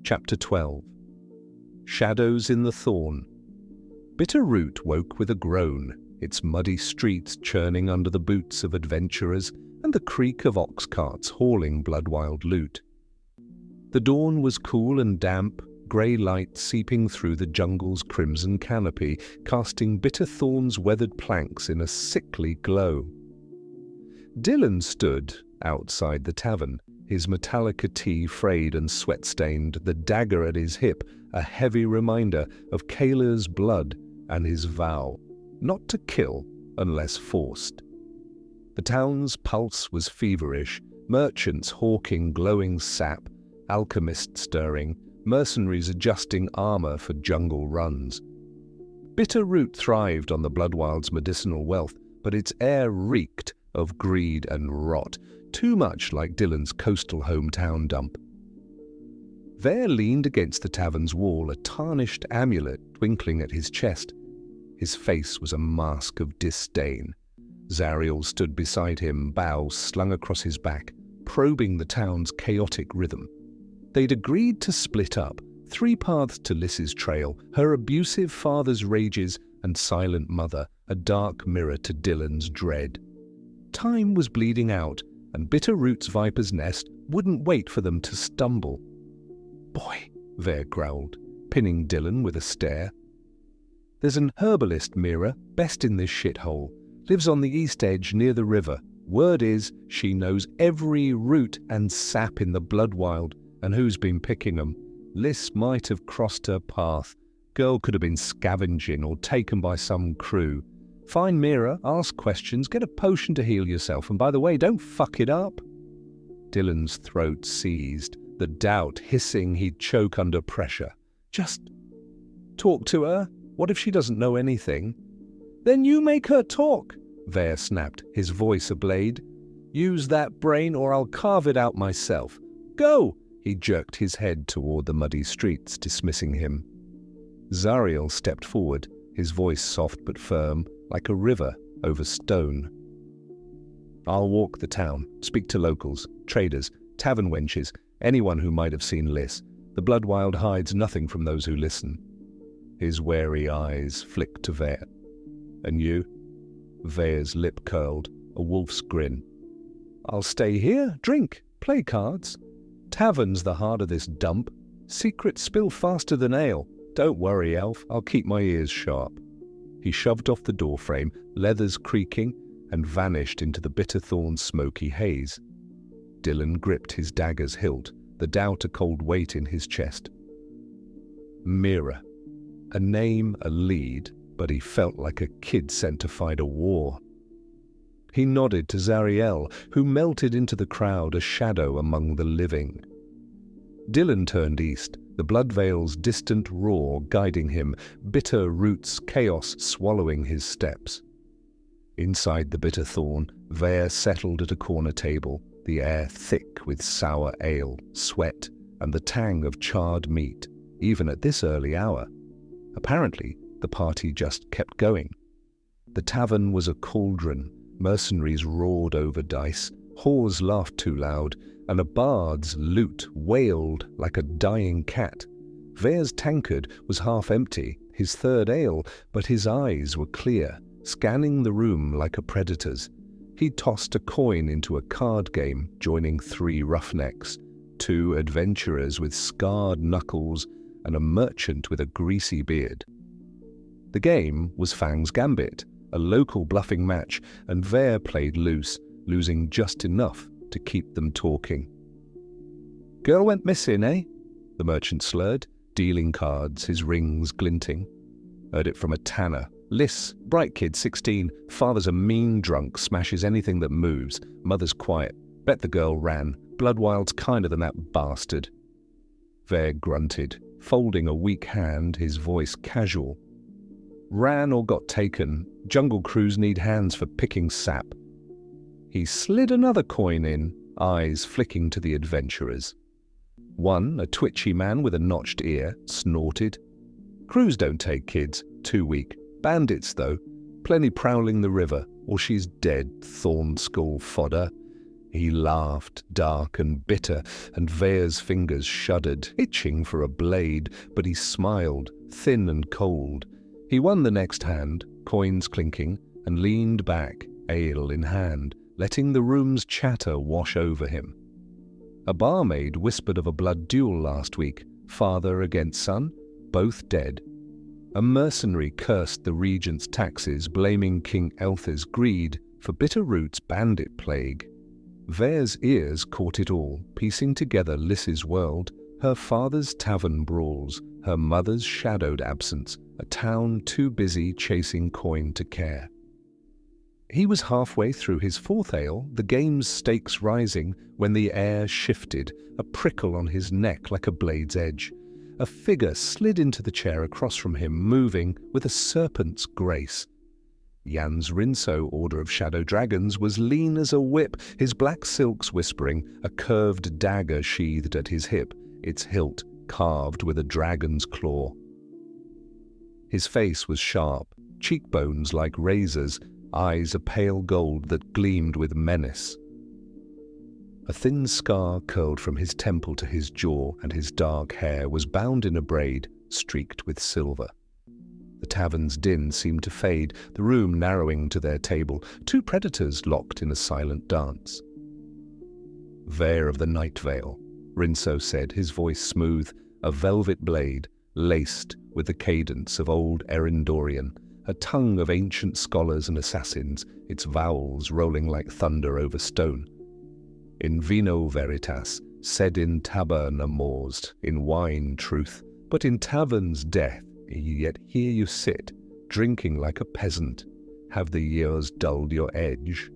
Chapter 12. Shadows in the Thorn. Bitter Root woke with a groan, its muddy streets churning under the boots of adventurers and the creak of ox carts hauling Bloodwild loot. The dawn was cool and damp, grey light seeping through the jungle's crimson canopy, casting Bitter Thorn's weathered planks in a sickly glow. Dylan stood outside the tavern, his Metallica tee frayed and sweat-stained, the dagger at his hip a heavy reminder of Kayla's blood and his vow, not to kill unless forced. The town's pulse was feverish, merchants hawking glowing sap, alchemists stirring, mercenaries adjusting armor for jungle runs. Bitter Root thrived on the Bloodwild's medicinal wealth, but its air reeked of greed and rot, too much like Dylan's coastal hometown dump. Veyr leaned against the tavern's wall, a tarnished amulet twinkling at his chest. His face was a mask of disdain. Zariel stood beside him, bow slung across his back, probing the town's chaotic rhythm. They'd agreed to split up, 3 paths to Lyss's trail, her abusive father's rages and silent mother, a dark mirror to Dylan's dread. Time was bleeding out, and Bitter Root's viper's nest wouldn't wait for them to stumble. "Boy," Veyr growled, pinning Dylan with a stare. "There's an herbalist mirror, best in this shithole. Lives on the east edge near the river. Word is, she knows every root and sap in the Bloodwild, and who's been picking 'em. Lyss might have crossed her path. Girl could have been scavenging or taken by some crew. Find mirror, ask questions, get a potion to heal yourself, and by the way, don't fuck it up." Dylan's throat seized, the doubt hissing he'd choke under pressure. "Just talk to her? What if she doesn't know anything?" "Then you make her talk," Veyr snapped, his voice a blade. "Use that brain or I'll carve it out myself. Go!" He jerked his head toward the muddy streets, dismissing him. Zariel stepped forward, his voice soft but firm, like a river over stone. "I'll walk the town, speak to locals, traders, tavern wenches, anyone who might have seen Lyss. The Bloodwild hides nothing from those who listen." His wary eyes flicked to Veyr. "And you?" Veyr's lip curled, a wolf's grin. "I'll stay here, drink, play cards. Tavern's the heart of this dump. Secrets spill faster than ale. Don't worry, elf, I'll keep my ears sharp." He shoved off the doorframe, leathers creaking, and vanished into the Bitter Thorn's smoky haze. Dylan gripped his dagger's hilt, the doubt a cold weight in his chest. Mirror. A name, a lead, but he felt like a kid sent to fight a war. He nodded to Zariel, who melted into the crowd, a shadow among the living. Dylan turned east, the Bloodveil's distant roar guiding him, Bitter Root's chaos swallowing his steps. Inside the Bitter Thorn, Veyr settled at a corner table, the air thick with sour ale, sweat, and the tang of charred meat, even at this early hour. Apparently, the party just kept going. The tavern was a cauldron, mercenaries roared over dice, whores laughed too loud, and a bard's lute wailed like a dying cat. Veyr's tankard was half empty, his third ale, but his eyes were clear, scanning the room like a predator's. He tossed a coin into a card game, joining 3 roughnecks, 2 adventurers with scarred knuckles, and a merchant with a greasy beard. The game was Fang's Gambit, a local bluffing match, and Veyr played loose, losing just enough to keep them talking. "Girl went missing, eh?" the merchant slurred, dealing cards, his rings glinting. "Heard it from a tanner. Lyss, bright kid, 16, father's a mean drunk, smashes anything that moves, mother's quiet. Bet the girl ran. Bloodwild's kinder than that bastard." Veyr grunted, folding a weak hand, his voice casual. "Ran or got taken. Jungle crews need hands for picking sap." He slid another coin in, eyes flicking to the adventurers. One, a twitchy man with a notched ear, snorted. "Crews don't take kids, too weak. Bandits, though. Plenty prowling the river, or she's dead, thorn skull fodder. He laughed, dark and bitter, and Veyr's fingers shuddered, itching for a blade, but he smiled, thin and cold. He won the next hand, coins clinking, and leaned back, ale in hand, letting the room's chatter wash over him. A barmaid whispered of a blood duel last week, father against son, both dead. A mercenary cursed the regent's taxes, blaming King Elthir's greed for Bitterroot's bandit plague. Veyr's ears caught it all, piecing together Lyss's world, her father's tavern brawls, her mother's shadowed absence, a town too busy chasing coin to care. He was halfway through his fourth ale, the game's stakes rising, when the air shifted, a prickle on his neck like a blade's edge. A figure slid into the chair across from him, moving with a serpent's grace. Jan's Rinso, Order of Shadow Dragons, was lean as a whip, his black silks whispering, a curved dagger sheathed at his hip, its hilt carved with a dragon's claw. His face was sharp, cheekbones like razors, eyes a pale gold that gleamed with menace. A thin scar curled from his temple to his jaw, and his dark hair was bound in a braid, streaked with silver. The tavern's din seemed to fade, the room narrowing to their table, two predators locked in a silent dance. "Veyr of the Night Vale," Rinso said, his voice smooth, a velvet blade, laced with the cadence of old Eryndorian, a tongue of ancient scholars and assassins, its vowels rolling like thunder over stone. "In vino veritas, sed in tabern amors, in wine truth, but in taverns death, yet here you sit, drinking like a peasant. Have the years dulled your edge?"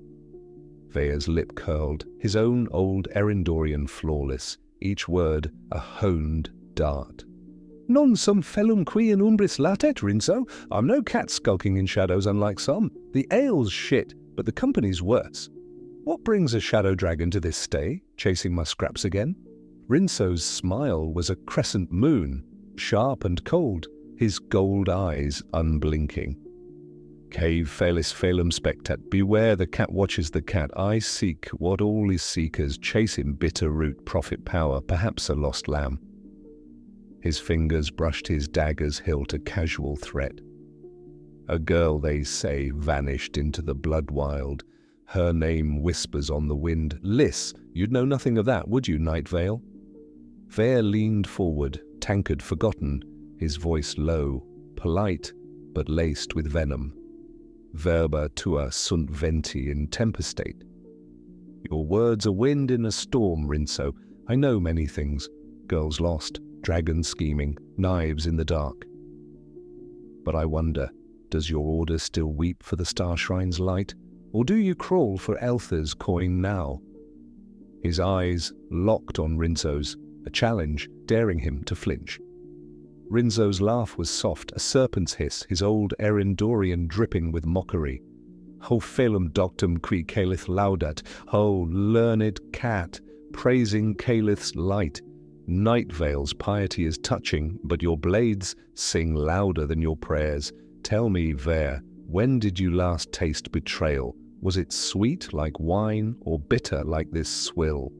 Veyr's lip curled, his own old Eryndorian flawless, each word a honed dart. "Non sum fellum qui in umbris latet, Rinso. I'm no cat skulking in shadows unlike some. The ale's shit, but the company's worse. What brings a shadow dragon to this stay, chasing my scraps again?" Rinso's smile was a crescent moon, sharp and cold, his gold eyes unblinking. "Cave felis felum spectat, beware the cat watches the cat. I seek what all his seekers chase in bitter root, profit power, perhaps a lost lamb." His fingers brushed his dagger's hilt, a casual threat. "A girl, they say, vanished into the Bloodwild. Her name whispers on the wind. Lyss, you'd know nothing of that, would you, Night Vale?" Veyr leaned forward, tankard forgotten, his voice low, polite, but laced with venom. "Verba tua sunt venti in tempestate." "Your words are wind in a storm, Rinso. I know many things. Girls lost, dragons scheming, knives in the dark. But I wonder, does your order still weep for the Star Shrine's light? Or do you crawl for Elthir's coin now?" His eyes locked on Rinso's, a challenge daring him to flinch. Rinso's laugh was soft, a serpent's hiss, his old Eryndorian dripping with mockery. "Ho felum doctum qui calith laudat, ho learned cat, praising Calith's light. Night Vale's piety is touching, but your blades sing louder than your prayers. Tell me, Veyr, when did you last taste betrayal? Was it sweet like wine or bitter like this swill?"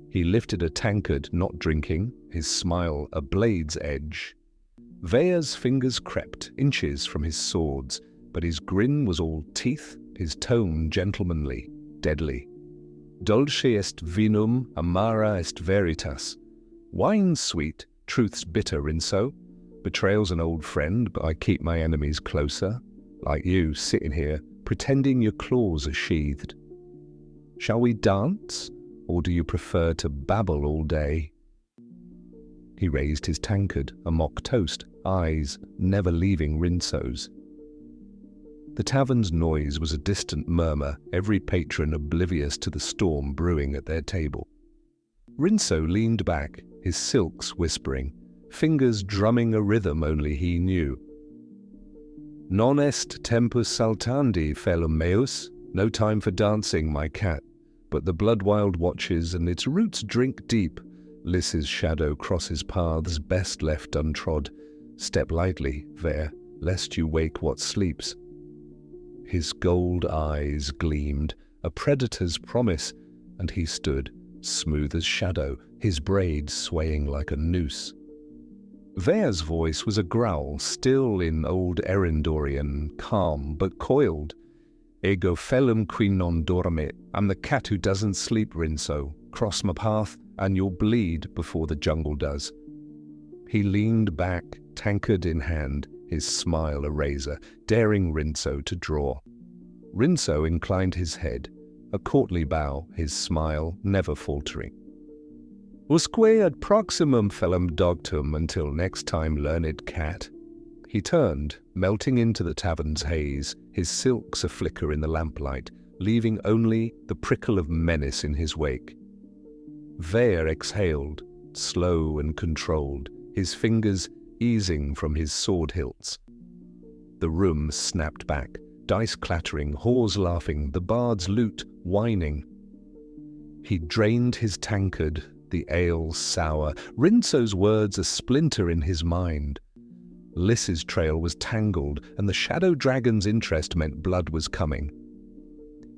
He lifted a tankard, not drinking, his smile a blade's edge. Veyr's fingers crept, inches from his swords, but his grin was all teeth, his tone gentlemanly, deadly. "Dulce est vinum, amara est veritas." Wine's sweet, truth's bitter, Rinso. Betrayal's an old friend, but I keep my enemies closer. Like you, sitting here, pretending your claws are sheathed. "Shall we dance? Or do you prefer to babble all day?" He raised his tankard, a mock toast, eyes never leaving Rinso's. The tavern's noise was a distant murmur, every patron oblivious to the storm brewing at their table. Rinso leaned back, his silks whispering, fingers drumming a rhythm only he knew. "Non est tempus saltandi, felum meus." No time for dancing, my cat. But the Bloodwild watches, and its roots drink deep. Lyss's shadow crosses paths best left untrod. Step lightly, Veyr, lest you wake what sleeps. His gold eyes gleamed, a predator's promise. and he stood, smooth as shadow, his braids swaying like a noose. Veyr's voice was a growl, still in old Eryndorian, calm but coiled. Ego felum qui non dorme. I'm the cat who doesn't sleep, Rinso. Cross my path, and you'll bleed before the jungle does. He leaned back, tankard in hand, his smile a razor, daring Rinso to draw. Rinso inclined his head, a courtly bow, his smile never faltering. Usque ad proximum felum dogtum, until next time, learned cat. He turned, melting into the tavern's haze, his silks a-flicker in the lamplight, leaving only the prickle of menace in his wake. Veyr exhaled, slow and controlled, his fingers easing from his sword hilts. The room snapped back, dice clattering, whores laughing, the bard's lute whining. He drained his tankard, the ale sour, Rinso's words a splinter in his mind. Lyss's trail was tangled, and the shadow dragon's interest meant blood was coming.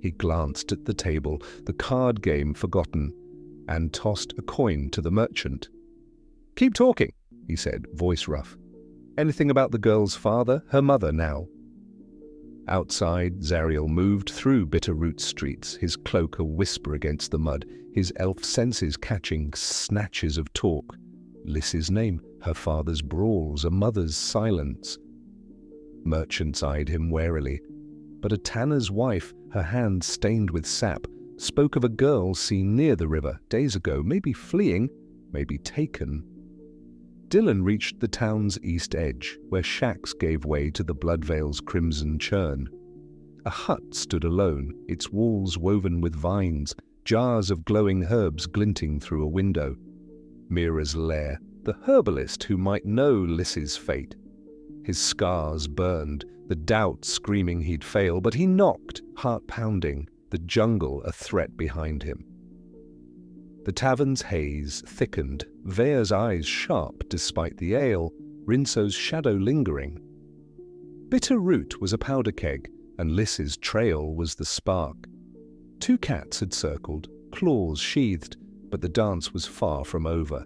He glanced at the table, the card game forgotten, and tossed a coin to the merchant. "Keep talking," he said, voice rough. "Anything about the girl's father, her mother now?" Outside, Zariel moved through Bitterroot streets, his cloak a whisper against the mud, his elf senses catching snatches of talk. Lyss's name, her father's brawls, a mother's silence. Merchants eyed him warily, but a tanner's wife, her hands stained with sap, spoke of a girl seen near the river days ago, maybe fleeing, maybe taken. Dylan reached the town's east edge, where shacks gave way to the Bloodvale's crimson churn. A hut stood alone, its walls woven with vines, jars of glowing herbs glinting through a window. Mira's lair, the herbalist who might know Lyss's fate. His scars burned, the doubt screaming he'd fail, but he knocked, heart pounding, the jungle a threat behind him. The tavern's haze thickened, Veyr's eyes sharp despite the ale, Rinso's shadow lingering. Bitterroot was a powder keg, and Lyss's trail was the spark. 2 cats had circled, claws sheathed, but the dance was far from over.